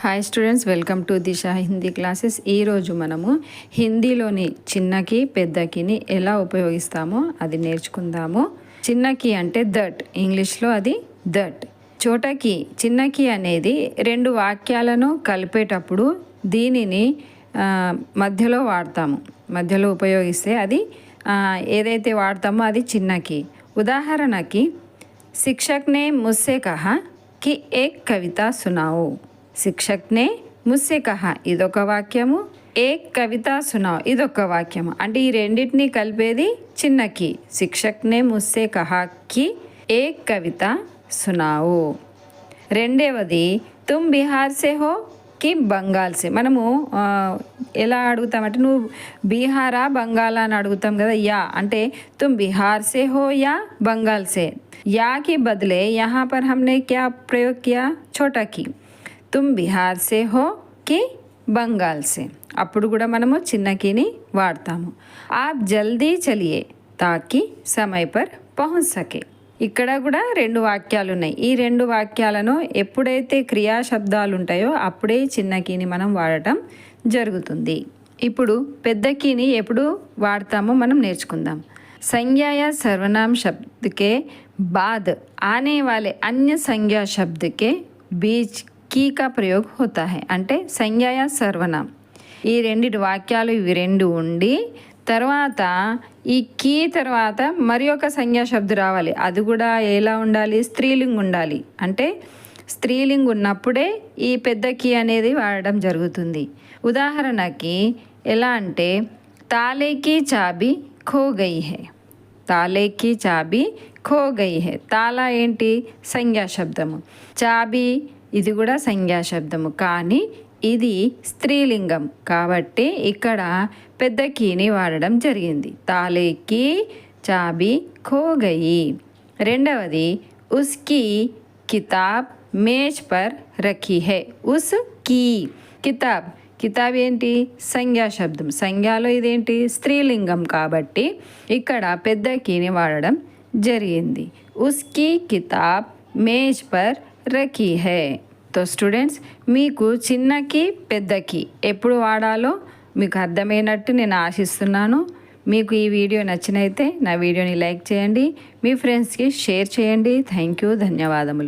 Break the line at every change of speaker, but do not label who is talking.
Hi students, welcome to Disha Hindi classes. ఈరోజు మనము హిందీలోని చిన్నకి పెద్దకిని ఎలా ఉపయోగిస్తామో అది నేర్చుకుందాము. చిన్నకి అంటే దట్, ఇంగ్లీష్లో అది దట్. చోటకి, చిన్నకి అనేది రెండు వాక్యాలను కలిపేటప్పుడు దీనిని మధ్యలో వాడతాము. మధ్యలో ఉపయోగిస్తే అది ఏదైతే వాడతామో అది చిన్నకి. ఉదాహరణకి, శిక్షక్ నే ముస్సే కహా కి ఏక్ కవిత సునాओ. శిక్షక్ నే ముస్సే కహా ఇదొక వాక్యము, ఏక్ కవిత సునాओ ఇదొక వాక్యము. అంటే ఈ రెండింటిని కలిపేది చిన్నకి. శిక్షక్ నే ముస్సే కహాకి ఏక్ కవిత సునాओ. రెండవది, తుమ్ బిహార్ సే హో కి బంగాల్ సే. మనము ఎలా అడుగుతామంటే నువ్వు బీహారా బంగాల్ అని అడుగుతాం కదా. యా అంటే తుమ్ బిహార్ సే హో యా బంగాల్ సే. या के बदले यहाँ पर हमने क्या प्रयोग किया, छोटा की. तुम बिहार से हो कि बंगाल से. అప్పుడు కూడా మనము చిన్నకిని వాడతాము. आप जल्दी चलिए ताकि समय पर पहुंच सके. ఇక్కడ కూడా రెండు వాక్యాలు ఉన్నాయి. ఈ రెండు వాక్యాలను ఎప్పుడైతే క్రియా శబ్దాలు ఉంటాయో అప్పుడే చిన్నకిని మనం వాడటం జరుగుతుంది. ఇప్పుడు పెద్దకిని ఎప్పుడు వాడతామో మనం నేర్చుకుందాం. संज्ञा या सर्वनाम शब्द के बाद आने वाले अन्य संज्ञा शब्द के बीच की का प्रयोग होता है. అంటే సంజ్ఞ या సర్వనాం ఈ రెండిటి వాక్యాలు ఇవి రెండు ఉండి తర్వాత ఈ కీ తర్వాత మరి ఒక సంజ్ఞా శబ్దం రావాలి. అది కూడా ఎలా ఉండాలి, స్త్రీలింగ్ ఉండాలి. అంటే స్త్రీలింగ్ ఉన్నప్పుడే ఈ పెద్ద కీ అనేది వాడడం జరుగుతుంది. ఉదాహరణకి ఎలా అంటే, తాళేకి చాబీ ఖో గయి హై. తాళేకి చాబీ ఖో గయి హై. తాళా ఏంటి, సంజ్ఞా శబ్దము. చాబీ ఇది కూడా సంజ్ఞా శబ్దము, కానీ ఇది స్త్రీలింగం కాబట్టి ఇక్కడ పెద్ద కీని వాడడం జరిగింది. తాళేకి చాబీ ఖో గయి. రెండవది, ఉస్కి కితాబ్ మేజ్ పర్ రఖీ హై. ఉస్ కీ కితాబ్, కితాబ్ ఏంటి, సంజ్ఞా శబ్దం. సంజ్ఞాలో ఇదేంటి, స్త్రీలింగం కాబట్టి ఇక్కడ పెద్ద కీని వాడడం జరిగింది. ఉస్కి కితాబ్ మేజ్ పర్ రఖీ హై. తో స్టూడెంట్స్, మీకు చిన్నకి పెద్దకి ఎప్పుడు వాడాలో మీకు అర్థమైనట్టు నేను ఆశిస్తున్నాను. మీకు ఈ వీడియో నచ్చినైతే నా వీడియోని లైక్ చేయండి, మీ ఫ్రెండ్స్కి షేర్ చేయండి. థ్యాంక్ యూ, ధన్యవాదములు.